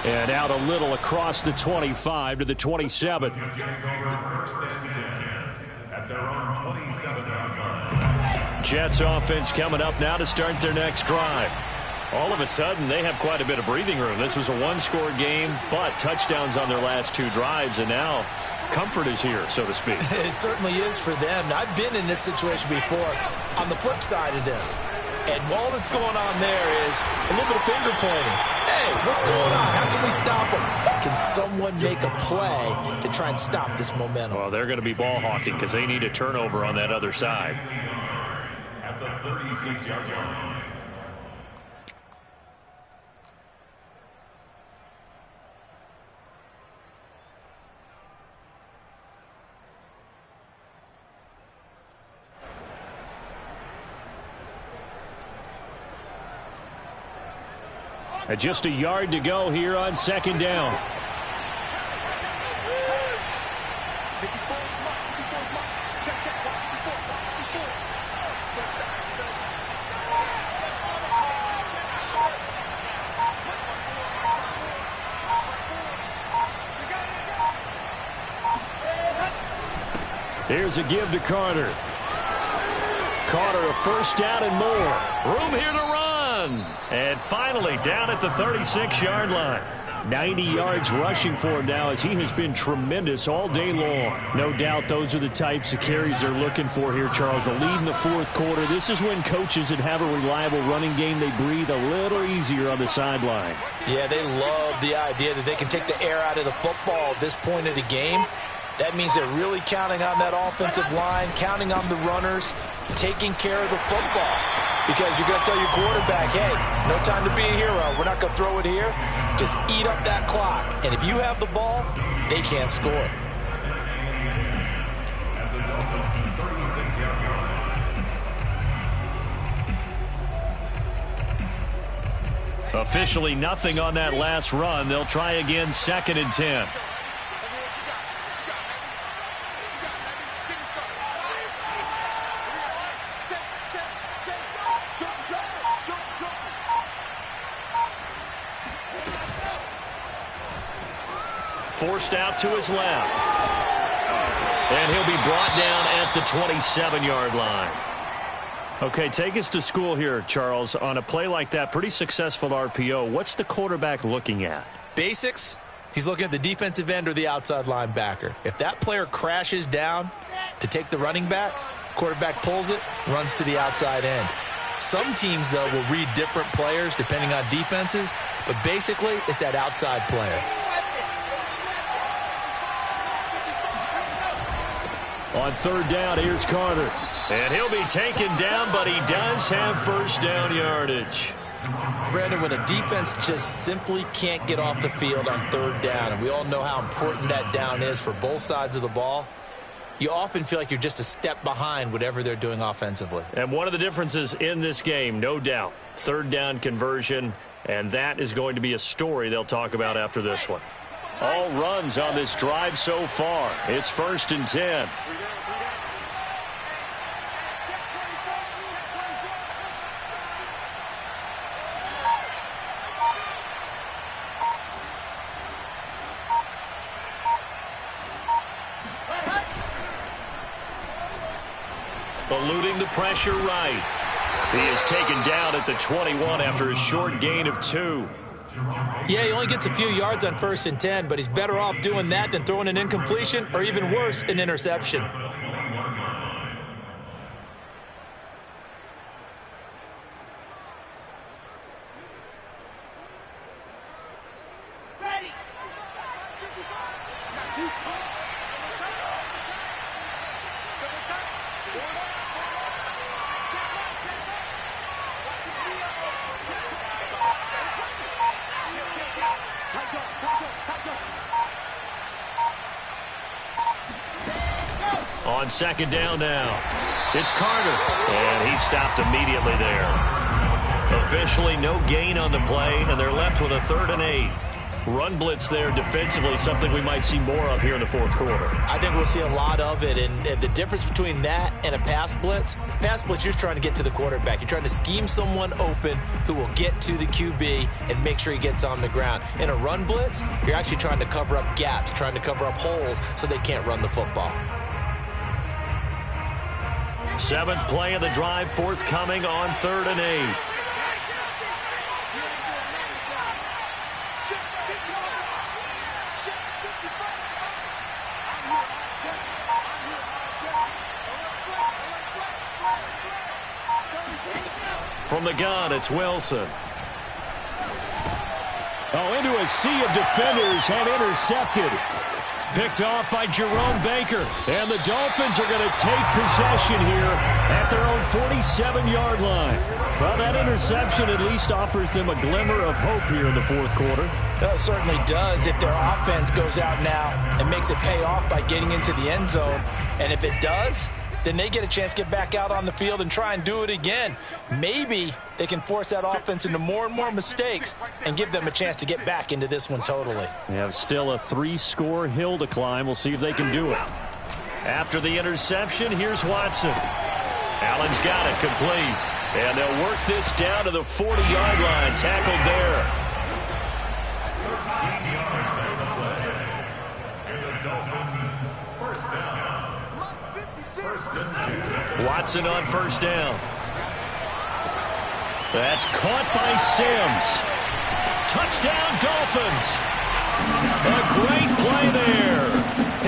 And out a little across the 25 to the 27. Jets offense coming up now to start their next drive. All of a sudden, they have quite a bit of breathing room. This was a one-score game, but touchdowns on their last two drives, and now comfort is here, so to speak. It certainly is for them. I've been in this situation before on the flip side of this. And all that's going on there is a little bit of finger pointing. Hey, what's going on? How can we stop them? Can someone make a play to try and stop this momentum? Well, they're going to be ball hawking because they need a turnover on that other side. At the 36-yard line. And just a yard to go here on second down. Here's a give to Carter. Carter, a first down and more. Room here to run. And finally down at the 36-yard line. 90 yards rushing for him now as he has been tremendous all day long. No doubt those are the types of carries they're looking for here, Charles. The lead in the fourth quarter. This is when coaches that have a reliable running game, they breathe a little easier on the sideline. Yeah, they love the idea that they can take the air out of the football at this point of the game. That means they're really counting on that offensive line, counting on the runners, taking care of the football. Because you're going to tell your quarterback, hey, no time to be a hero. We're not going to throw it here. Just eat up that clock. And if you have the ball, they can't score. Officially nothing on that last run. They'll try again, 2nd and 10. Forced out to his left. And he'll be brought down at the 27-yard line. Okay, take us to school here, Charles. On a play like that, pretty successful RPO. What's the quarterback looking at? Basics. He's looking at the defensive end or the outside linebacker. If that player crashes down to take the running back, quarterback pulls it, runs to the outside end. Some teams, though, will read different players depending on defenses, but basically it's that outside player. On third down, here's Carter. And he'll be taken down, but he does have first down yardage. Brandon, when a defense just simply can't get off the field on third down, and we all know how important that down is for both sides of the ball, you often feel like you're just a step behind whatever they're doing offensively. And one of the differences in this game, no doubt, third down conversion, and that is going to be a story they'll talk about after this one. All runs on this drive so far. It's 1st and 10. Eluding the pressure right. He is taken down at the 21 after a short gain of 2. Yeah, he only gets a few yards on 1st and 10, but he's better off doing that than throwing an incompletion or even worse, an interception. On second down now. It's Carter, and he stopped immediately there. Officially no gain on the play, and they're left with a 3rd and 8. Run blitz there defensively, something we might see more of here in the 4th quarter. I think we'll see a lot of it, and the difference between that and a pass blitz, you're just trying to get to the quarterback. You're trying to scheme someone open who will get to the QB and make sure he gets on the ground. In a run blitz, you're actually trying to cover up gaps, trying to cover up holes so they can't run the football. 7th play of the drive, forthcoming on 3rd and 8. From the gun, it's Wilson. Into a sea of defenders and intercepted. Picked off by Jerome Baker. And the Dolphins are going to take possession here at their own 47-yard line. Well, that interception at least offers them a glimmer of hope here in the 4th quarter. That certainly does if their offense goes out now and makes it pay off by getting into the end zone. And if it does, then they get a chance to get back out on the field and try and do it again. Maybe they can force that offense into more and more mistakes and give them a chance to get back into this one totally. They have still a 3-score hill to climb. We'll see if they can do it. After the interception, here's Watson. Allen's got it complete. And they'll work this down to the 40-yard line. Tackled there. 13 yards on the play. And the Dolphins, first down. Watson on 1st down. That's caught by Sims. Touchdown, Dolphins. A great play there.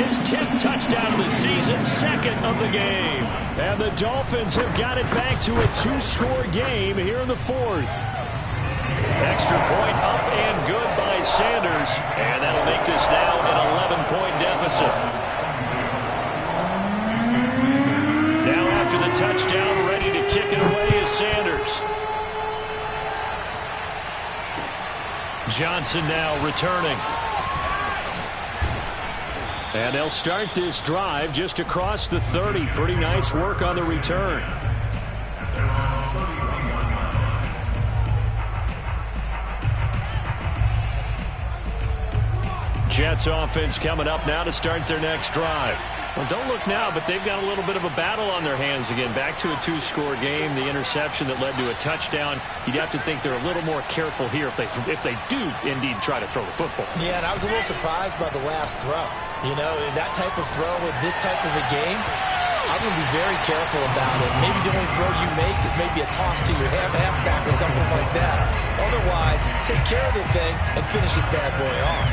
His 10th touchdown of the season, 2nd of the game. And the Dolphins have got it back to a 2-score game here in the 4th. Extra point up and good by Sanders. And that'll make this now an 11-point deficit. Now after the touchdown, ready to kick it away is Sanders. Johnson now returning. And they'll start this drive just across the 30. Pretty nice work on the return. Jets offense coming up now to start their next drive. Well, don't look now, but they've got a little bit of a battle on their hands again. Back to a 2-score game. The interception that led to a touchdown. You'd have to think they're a little more careful here if they do indeed try to throw the football. Yeah, and I was a little surprised by the last throw. You know, that type of throw with this type of a game, I'm going to be very careful about it. Maybe the only throw you make is maybe a toss to your halfback or something like that. Otherwise, take care of the thing and finish this bad boy off.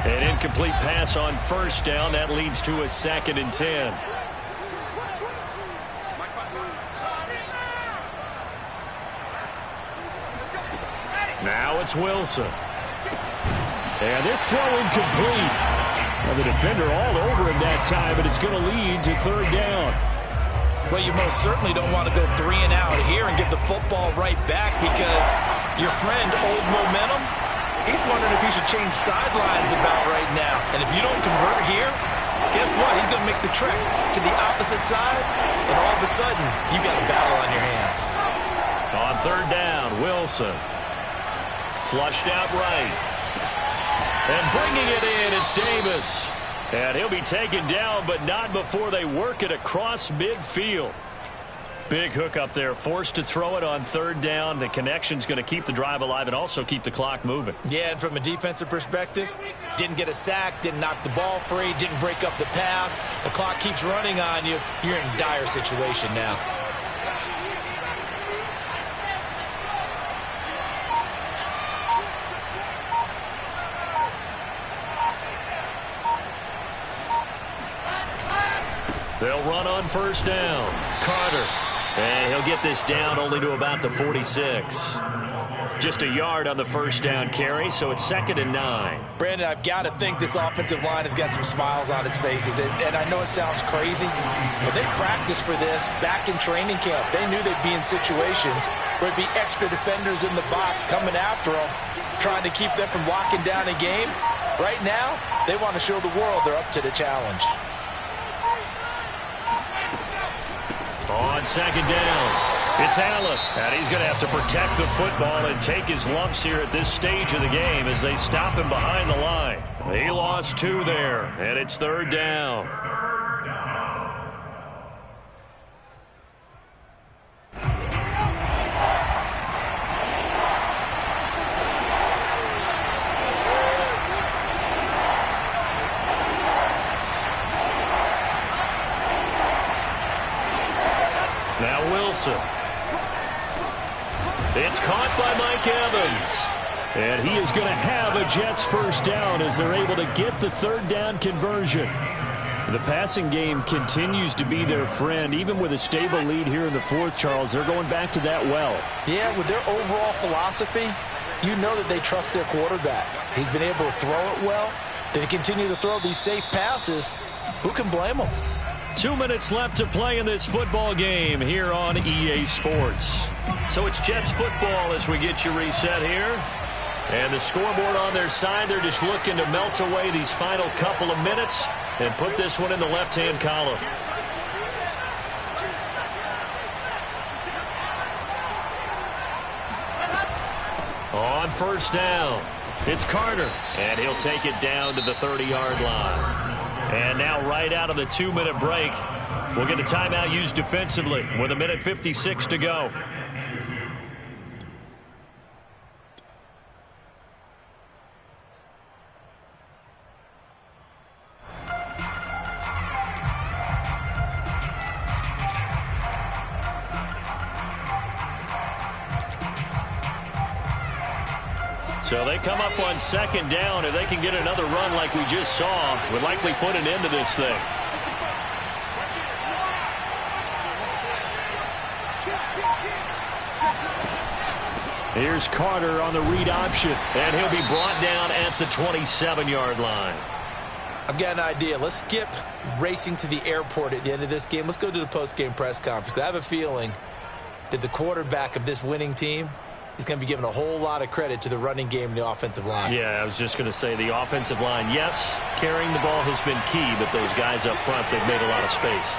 An incomplete pass on 1st down. That leads to a 2nd and 10. Now it's Wilson. And this throw incomplete. Well, the defender all over him that time, but it's going to lead to 3rd down. Well, you most certainly don't want to go 3 and out here and give the football right back because your friend, Old Momentum, he's wondering if he should change sidelines about right now. And if you don't convert here, guess what? He's going to make the trek to the opposite side, and all of a sudden, you've got a battle on your hands. On 3rd down, Wilson. Flushed out right. And bringing it in, it's Davis. And he'll be taken down, but not before they work it across midfield. Big hook up there, forced to throw it on 3rd down. The connection's going to keep the drive alive and also keep the clock moving. Yeah, and from a defensive perspective, didn't get a sack, didn't knock the ball free, didn't break up the pass. The clock keeps running on you. You're in a dire situation now. They'll run on 1st down. Carter. And he'll get this down only to about the 46. Just a yard on the first down carry, so it's 2nd and 9. Brandon, I've got to think this offensive line has got some smiles on its faces. And I know it sounds crazy, but they practiced for this back in training camp. They knew they'd be in situations where it'd be extra defenders in the box coming after them, trying to keep them from locking down a game. Right now, they want to show the world they're up to the challenge. On 2nd down. It's Allen, and he's going to have to protect the football and take his lumps here at this stage of the game as they stop him behind the line. He lost 2 there, and it's 3rd down. Now Wilson. It's caught by Mike Evans. And he is going to have a Jets first down as they're able to get the 3rd down conversion. The passing game continues to be their friend. Even with a stable lead here in the 4th, Charles, they're going back to that well. Yeah, with their overall philosophy, you know that they trust their quarterback. He's been able to throw it well. They continue to throw these safe passes. Who can blame them? 2 minutes left to play in this football game here on EA Sports. So it's Jets football as we get you reset here. And the scoreboard on their side, they're just looking to melt away these final couple of minutes and put this one in the left-hand column. On first down, it's Carter, and he'll take it down to the 30-yard line. And now right out of the 2-minute break, we'll get a timeout used defensively with 1:56 to go. So they come up on 2nd down. If they can get another run like we just saw, would likely put an end to this thing. Here's Carter on the read option, and he'll be brought down at the 27-yard line. I've got an idea. Let's skip racing to the airport at the end of this game. Let's go to the post-game press conference. I have a feeling that the quarterback of this winning team is going to be given a whole lot of credit to the running game and the offensive line. Yeah, I was just going to say the offensive line, yes, carrying the ball has been key, but those guys up front, they've made a lot of space.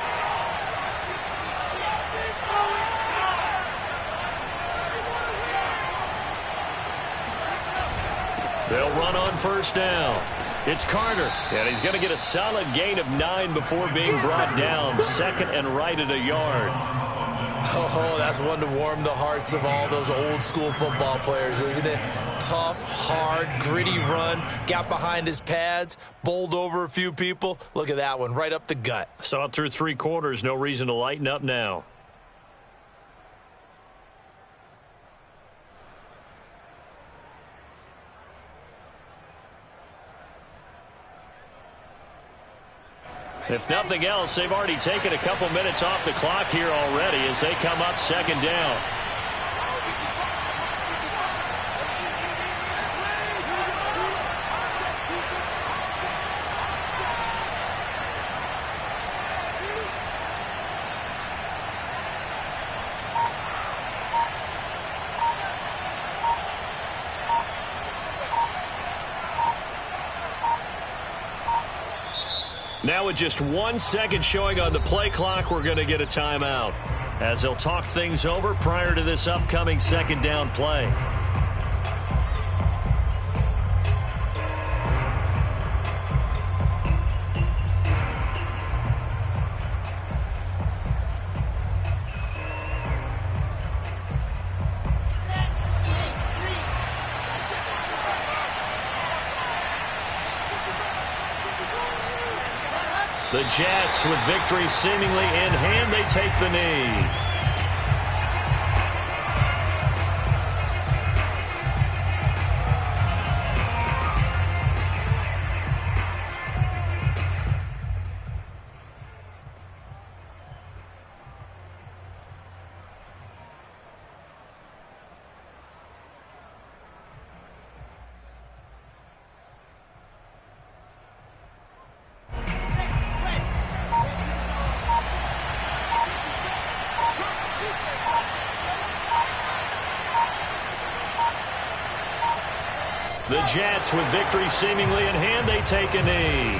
They'll run on first down. It's Carter, and he's going to get a solid gain of 9 before being brought down. 2nd and right at a yard. Oh, that's one to warm the hearts of all those old-school football players, isn't it? Tough, hard, gritty run, got behind his pads, bowled over a few people. Look at that one, right up the gut. Saw it through 3 quarters, no reason to lighten up now. If nothing else, they've already taken a couple minutes off the clock here already as they come up 2nd down. Now with just 1 second showing on the play clock, we're going to get a timeout as they'll talk things over prior to this upcoming 2nd down play. The Jets, with victory seemingly in hand, they take the knee. The Jets, with victory seemingly in hand, they take a knee.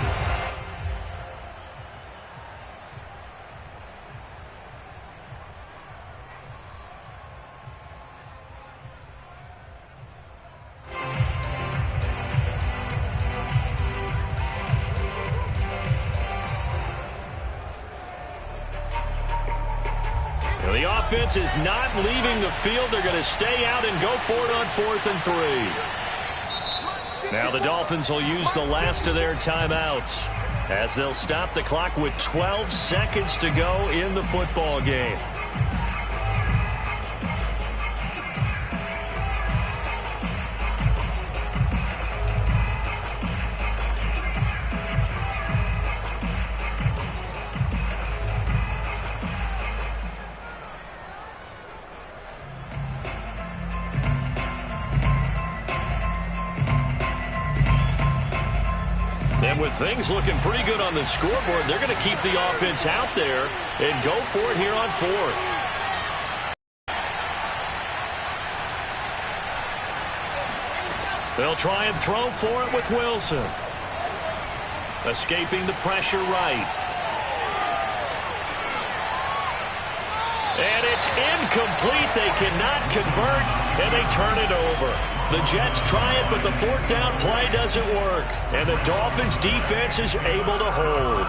The offense is not leaving the field. They're going to stay out and go for it on 4th and 3. Now the Dolphins will use the last of their timeouts as they'll stop the clock with 12 seconds to go in the football game. And with things looking pretty good on the scoreboard, they're going to keep the offense out there and go for it here on 4th. They'll try and throw for it with Wilson. Escaping the pressure right. And it's incomplete. They cannot convert, and they turn it over. The Jets try it, but the 4th down play doesn't work. And the Dolphins' defense is able to hold.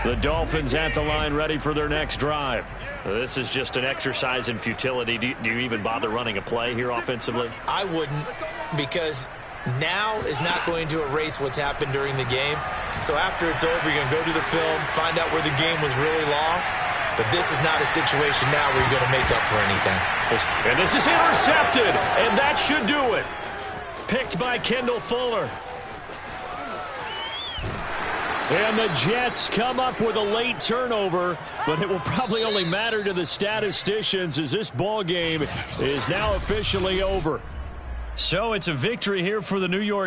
The Dolphins at the line ready for their next drive. This is just an exercise in futility. Do you even bother running a play here offensively? I wouldn't, because now is not going to erase what's happened during the game. So after it's over, you're going to go to the film, find out where the game was really lost. But this is not a situation now where you're going to make up for anything. And this is intercepted, and that should do it. Picked by Kendall Fuller. And the Jets come up with a late turnover, but it will probably only matter to the statisticians as this ball game is now officially over. So it's a victory here for the New York